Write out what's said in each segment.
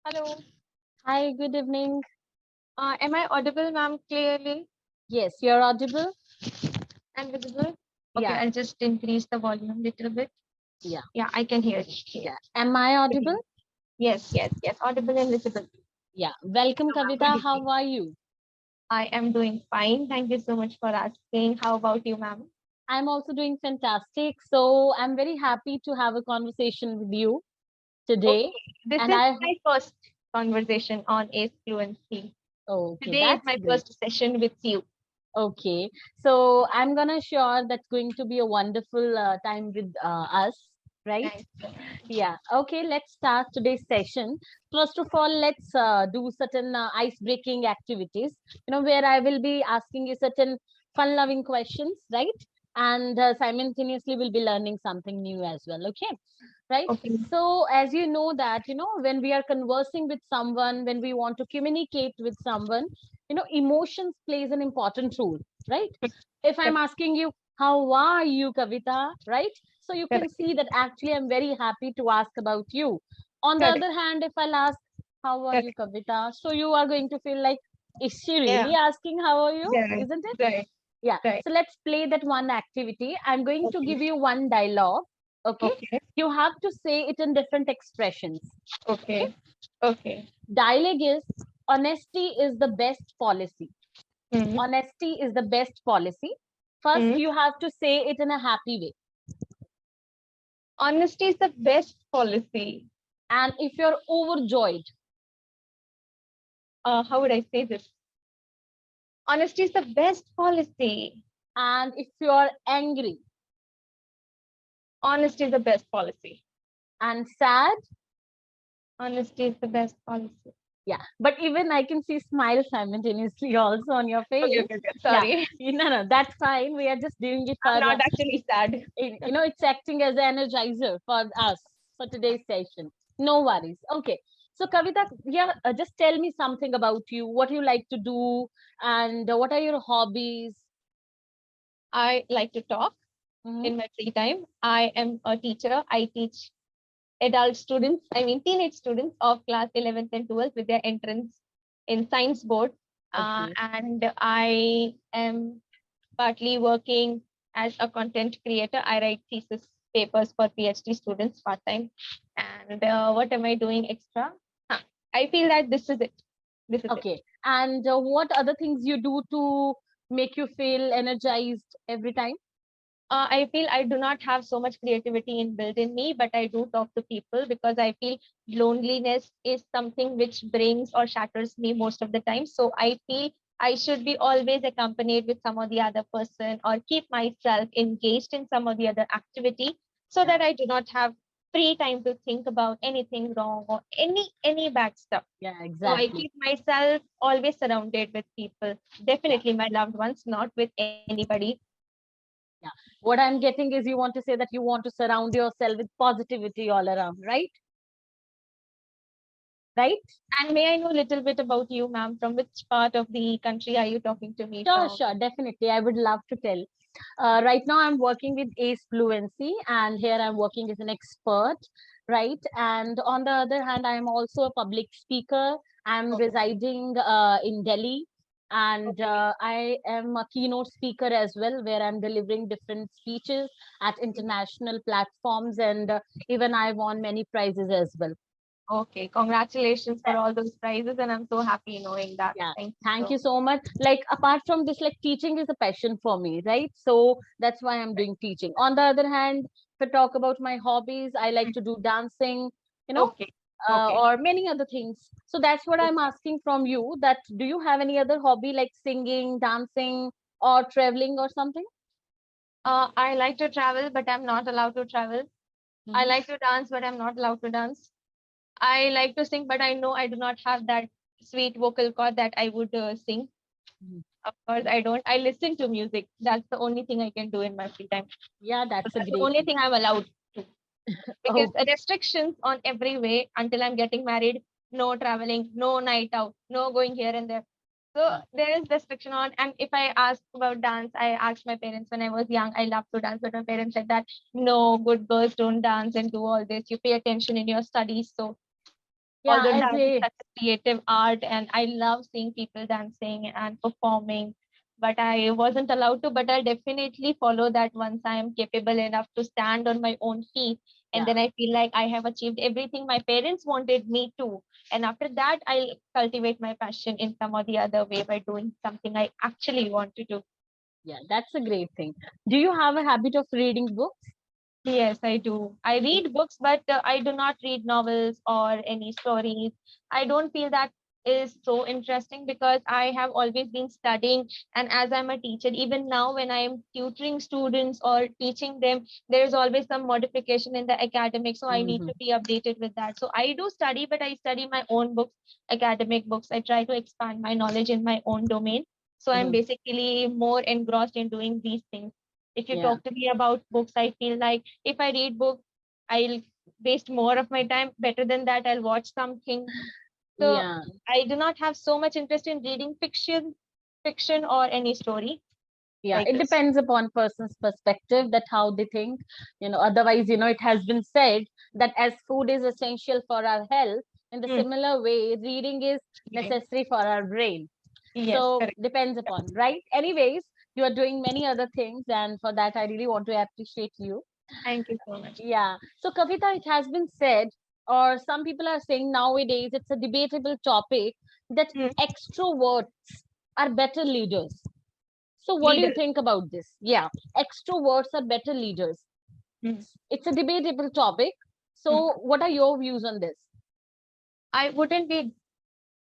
Hello. Hi, good evening. Am I audible, ma'am, clearly Yes, you're audible. and visible? Okay, Yeah, I'll just increase the volume little bit. yeah, Yeah, I can hear you. Clear. yeah. Am I audible? Yes, yes, yes. Audible and visible. Yeah. Welcome, So, ma'am, good Kavita. evening. How are you? I am doing fine. Thank you so much for asking. How about you, ma'am? I'm also doing fantastic. So I'm very happy to have a conversation with you today. Okay, this And is I, my first conversation on AceFluency. okay, Today is that's my great. first session with you. Okay. So I'm gonna sure that's going to be a wonderful time with us, right? Thank Yeah. Okay. Let's start today's session. First of all, let's do certain ice-breaking activities. Where I will be asking you certain fun-loving questions, right? And simultaneously, we'll be learning something new as well. Okay. Right. Okay. So, as you know that when we are conversing with someone, when we want to communicate with someone, emotions plays an important role, right? If I'm Correct. asking you, how are you, Kavita, right? So you can Correct. see that actually I'm very happy to ask about you. On the Correct. other hand, if I'll ask, how are you, Correct. Kavita? So you are going to feel like, is she Yeah. really asking how are you? Right. Isn't it? Right. Yeah. Right. So let's play that one activity. I'm going to Okay. give you one dialogue. Okay. Okay. You have to say it in different expressions. Okay. Okay. Okay. Dialogue is honesty is the best policy. Mm-hmm. Honesty is the best policy. First, Mm-hmm. you have to say it in a happy way. Honesty is the best policy. And if you're overjoyed, How would I say this? Honesty is the best policy. and if you're angry Honesty is the best policy. and sad, Honesty is the best policy. yeah. But even I can see smile simultaneously also on your Okay, face. okay, okay. Yeah. Sorry. No, that's fine. We are just doing it for, I'm not actually sad. it's acting as an energizer for us for today's session. No worries. Okay. So, Kavita, yeah, just tell me something about you, what you like to do, and what are your hobbies? I like to talk Hmm. in my free time. I am a teacher. I teach adult students, I mean teenage students of class 11th and 12th with their entrance in science board. Okay. And I am partly working as a content creator. I write thesis papers for PhD students part time. And what am I doing extra? Huh. I feel that this is it. This is it. Okay. And what other things you do to make you feel energized every time? I feel I do not have so much creativity inbuilt in me, but I do talk to people because I feel loneliness is something which brings or shatters me most of the time. So I feel I should be always accompanied with some or the other person or keep myself engaged in some or the other activity so Yeah. that I do not have free time to think about anything wrong or any bad stuff. Yeah, So I exactly. keep myself always surrounded with people, Yeah. definitely my loved ones, not with anybody. Yeah. What I'm getting is you want to say that you want to surround yourself with positivity all around, right? Right? And may I know a little bit about you, ma'am? From which part of the country are you talking to me Sure, from? sure. Definitely. I would love to tell. Right now, I'm working with AceFluency, and here I'm working as an expert, right? And on the other hand, I'm also a public speaker. I'm Okay, residing in Delhi, and okay, I am a keynote speaker as well, where I'm delivering different speeches at international platforms, and even I won many prizes as well. okay. Congratulations for all those prizes, and I'm so happy knowing that. Yeah, Thank you thank so you so much. Like, apart from this, like, teaching is a passion for me, right? So that's why I'm doing teaching. On the other hand, if I talk about my hobbies, I like much. to do dancing, you know, Okay, okay. or many other things. So that's what I'm Okay. asking from you. That do you have any other hobby like singing, dancing, or traveling or something? I like to travel, but I'm not allowed to travel. I Hmm. like to dance, but I'm not allowed to dance. I like to sing, but I know I do not have that sweet vocal cord that I would sing. Of course, I don't. I listen to music. That's the only thing I can do in my free time. Yeah, that's a That's the great only thing. thing I'm allowed to. Because Oh, restrictions on every way until I'm getting married, no traveling, no night out, no going here and there. So there is restriction on. And if I ask about dance, I asked my parents when I was young, I love to dance, but my parents said that no, good girls don't dance and do all this. You pay attention in your studies. So Yeah, Although as dance is a such a creative art and I love seeing people dancing and performing, but I wasn't allowed to. But I'll definitely follow that once I am capable enough to stand on my own feet. And yeah, then I feel like I have achieved everything my parents wanted me to. And after that, I'll cultivate my passion in some or the other way by doing something I actually want to do. yeah, that's a great thing. Do you have a habit of reading books? Yes, I do. I read books, but I do not read novels or any stories. I don't feel that is so interesting because I have always been studying. And as I'm a teacher, even now when I am tutoring students or teaching them, there's always some modification in the academic. So I need Mm-hmm. to be updated with that. So I do study, but I study my own books, academic books. I try to expand my knowledge in my own domain. So I'm Mm-hmm. basically more engrossed in doing these things. If you Yeah, talk to me about books, I feel like if I read book, I'll waste more of my time. Better than that, I'll watch something. So yeah. I do not have so much interest in reading fiction or any story Yeah, like it this. depends upon person's perspective, that how they think. Otherwise, it has been said that as food is essential for our health, in the Hmm, similar way reading is reading. necessary for our brain. Yes, So correct. depends upon, right? Anyways, you are doing many other things, and for that I really want to appreciate you. Thank you so much. Yeah, so Kavita, it has been said, or some people are saying nowadays, it's a debatable topic, that Hmm, extroverts are better leaders. So, what do you leader. think about this? Yeah, extroverts are better leaders. Hmm, It's a debatable topic. hmm. So, what are your views on this? I wouldn't be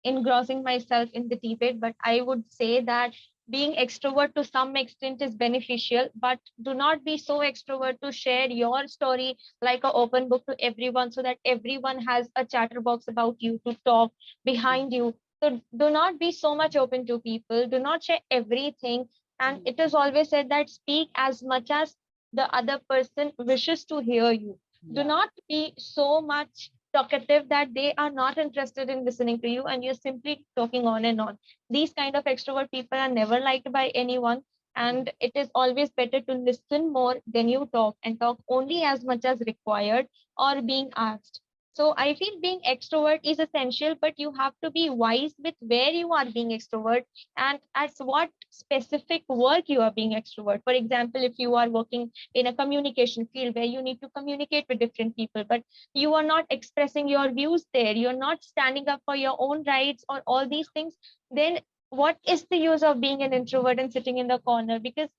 engrossing myself in the debate, but I would say that being extrovert to some extent is beneficial, but do not be so extrovert to share your story like an open book to everyone so that everyone has a chatterbox about you to talk behind you. So do not be so much open to people. Do not share everything. And Mhm. it is always said that speak as much as the other person wishes to hear you. Do Yeah. not be so much talkative that they are not interested in listening to you and you're simply talking on and on. These kind of extrovert people are never liked by anyone, Mhm. and it is always better to listen more than you talk and talk only as much as required or being asked. So I feel being extrovert is essential, but you have to be wise with where you are being extrovert and at what specific work you are being extrovert. For example, if you are working in a communication field where you need to communicate with different people, but you are not expressing your views there, you're not standing up for your own rights or all these things, then what is the use of being an introvert and sitting in the corner? Because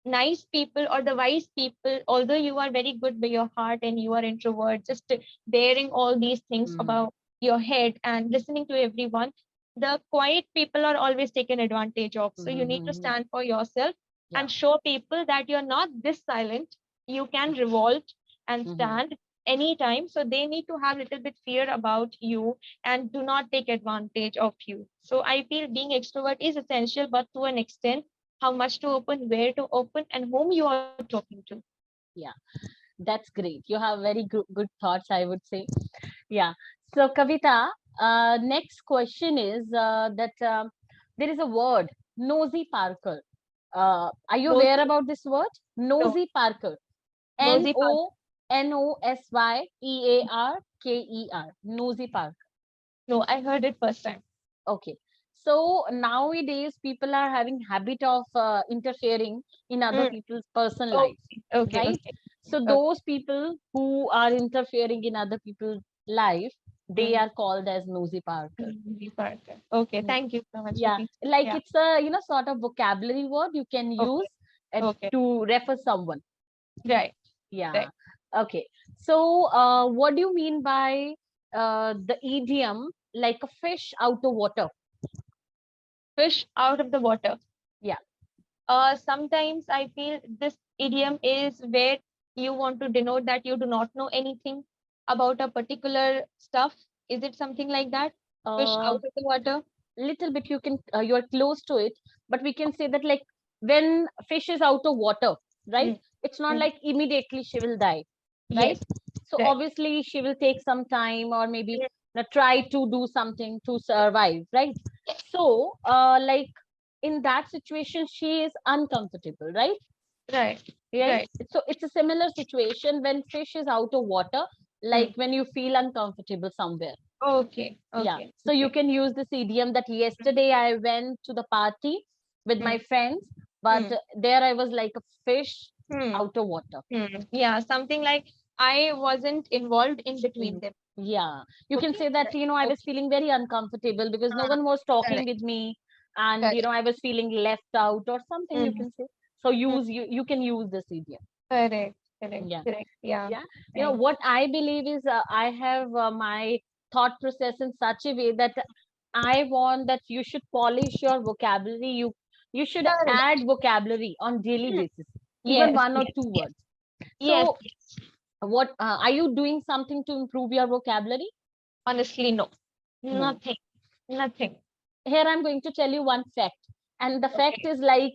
nice people or the wise people, although you are very good by your heart and you are introvert, just bearing all these things Mhm. about your head and listening to everyone, the quiet people are always taken advantage of. So you need to Mhm. stand for yourself Yeah. and show people that you're not this silent. You can revolt and Mhm. stand anytime. So they need to have a little bit fear about you and do not take advantage of you. So I feel being extrovert is essential, but to an extent, how much to open, where to open, and whom you are talking to. Yeah. That's great. You have very good thoughts, I would say. Yeah. So, Kavita, next question is that there is a word, nosy Parker. Are you aware Nosy, about this word? no, Nosy Parker. N nosy part. O Nosyearker. Nosy Parker. No, I heard it first time. Okay. So nowadays people are having habit of interfering in other Mm, people's personal lives, okay, okay, right? okay. So Okay. those people who are interfering in other people's life, they Mm, are called as nosy Parker. nosy part. Okay, Mm. thank you so much for Yeah, teaching. like Yeah. it's a sort of vocabulary word you can use Okay. Okay. to refer someone. Right. Yeah. Right. Okay. So what do you mean by the idiom like a fish out of water? Fish out of the water. Yeah. Sometimes I feel this idiom is where you want to denote that you do not know anything about a particular stuff. Is it something like that? Fish Uh, out of the water? little bit you are close to it, but we can say that like when fish is out of water, right? Mm, It's not mm. like immediately she will die, right? Yes. So Right. obviously she will take some time, or maybe Mm, try to do something to survive, right? So like in that situation she is uncomfortable, right? right. Right. Right. So it's a similar situation when fish is out of water, like Mm, when you feel uncomfortable somewhere. Okay. Yeah. Okay. So you Okay. can use this idiom that yesterday I went to the party with my Hmm. friends, but Hmm. there I was like a fish Hmm. out of water. Yeah, something like I wasn't involved in between Mhm. them. Yeah, you can Okay. say that, Right. I was Okay. feeling very uncomfortable because no one was talking Correct. with me, and Correct. I was feeling left out or something, you Mm, can say. So mm, you can use this idiom. correct. Correct. Yeah. Correct. Yeah. Yeah. Right. What I believe is, I have my thought process in such a way that I want that you should polish your vocabulary. You should Correct. add vocabulary on daily Mm, basis, even yes. one or Yes. two Yes. words. Yes. So Yes. what are you doing something to improve your vocabulary? Honestly, no. No. Nothing. Nothing. Here I'm going to tell you one fact, and the fact Okay. is like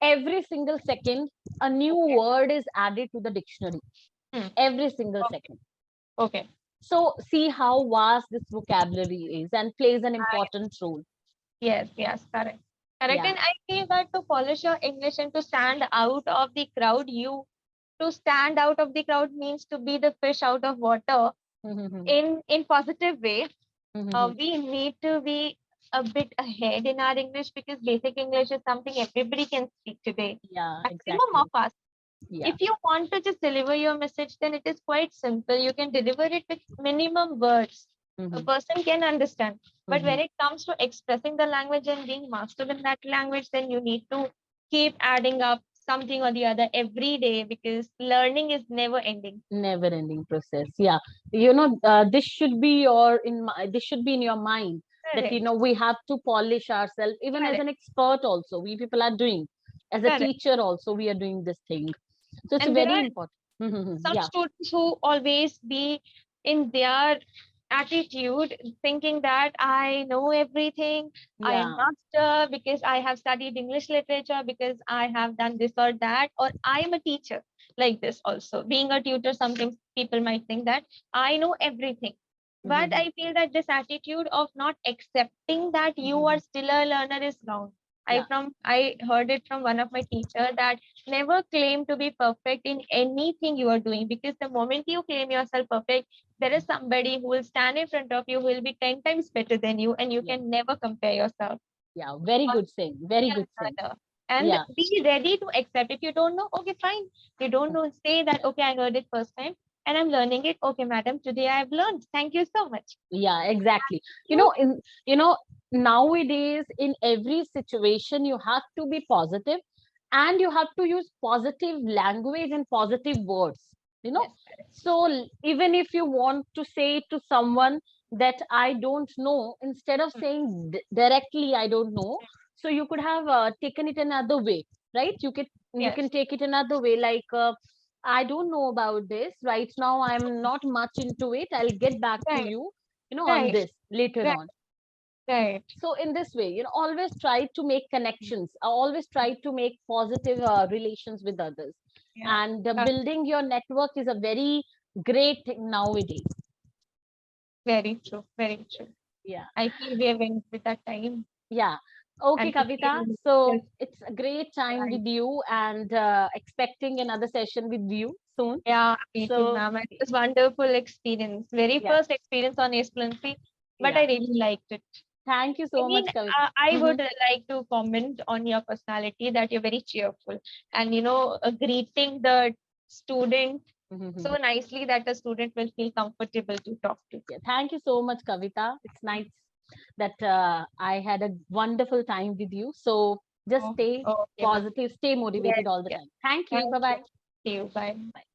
every single second a new Okay. word is added to the dictionary. Hmm. Every single Okay. second. Okay. So see how vast this vocabulary is and plays an I, important role. yes. Yes. Correct. Correct. Yeah. And I feel that to polish your English and to stand out of the crowd, you to stand out of the crowd means to be the fish out of water Mhm, in positive way. mhm. We need to be a bit ahead in our English because basic English is something everybody can speak today. Yeah, Maximum of exactly. us. Yeah. If you want to just deliver your message, then it is quite simple. You can deliver it with minimum words. A Mhm, person can understand. But mhm. when it comes to expressing the language and being master in that language, then you need to keep adding up something or the other every day because learning is never ending. Never ending process. Yeah. This should be this should be in your mind that, Correct. we have to polish ourselves, even as Correct. an expert also. We people are doing, as a Correct. teacher also, we are doing this thing. So it's And there very are important. Mhm, some yeah. students who always be in their attitude thinking that I know everything, I am Yeah. master because I have studied English literature, because I have done this or that, or I am a teacher like this also. Being a tutor, sometimes people might think that I know everything. But Mhm, I feel that this attitude of not accepting that you are mhm. still a learner is wrong. Yeah. I heard it from one of my teacher that never claim to be perfect in anything you are doing, because the moment you claim yourself perfect, there is somebody who will stand in front of you who will be 10 times better than you, and you Yeah. can never compare yourself. Yeah. Very Or good saying. Very be a good saying. learner. And Yeah. be ready to accept. If you don't know, okay, fine. You don't know, say that, okay, I heard it first time and I'm learning it. Okay, madam, today I've learned. Thank you so much. Yeah, exactly. You In nowadays in every situation you have to be positive, and you have to use positive language and positive words. You know, yes, correct. so even if you want to say to someone that I don't know, instead of Mm, saying directly I don't know, so you could have taken it another way, right? You can yes, take it another way, like. I don't know about this right now. I'm not much into it. I'll get back to right, you, on right, this later right, on. right. So in this way, always try to make connections. Always try to make positive relations with others. Yeah. And Uh, building your network is a very great thing nowadays. very true. Very true. Yeah. I feel we have ended with that time. Yeah. Okay, And we Kavita. feel So just it's a great time right. with you, and expecting another session with you soon. Yeah, me too, So ma'am. It was wonderful experience. Very yeah, first experience on AceFluency, but yeah. I really liked it. Thank you so Again, much, Kavita. I Mhm. would like to comment on your personality that you're very cheerful and greeting the student so Mhm. nicely that the student will feel comfortable to talk to. Yeah, thank you so much, Kavita. It's nice that I had a wonderful time with you. So just Oh, stay okay, ma'am. positive, stay Yes, motivated all the yes. time. Thank you. Thank Bye you. bye. See you. Bye.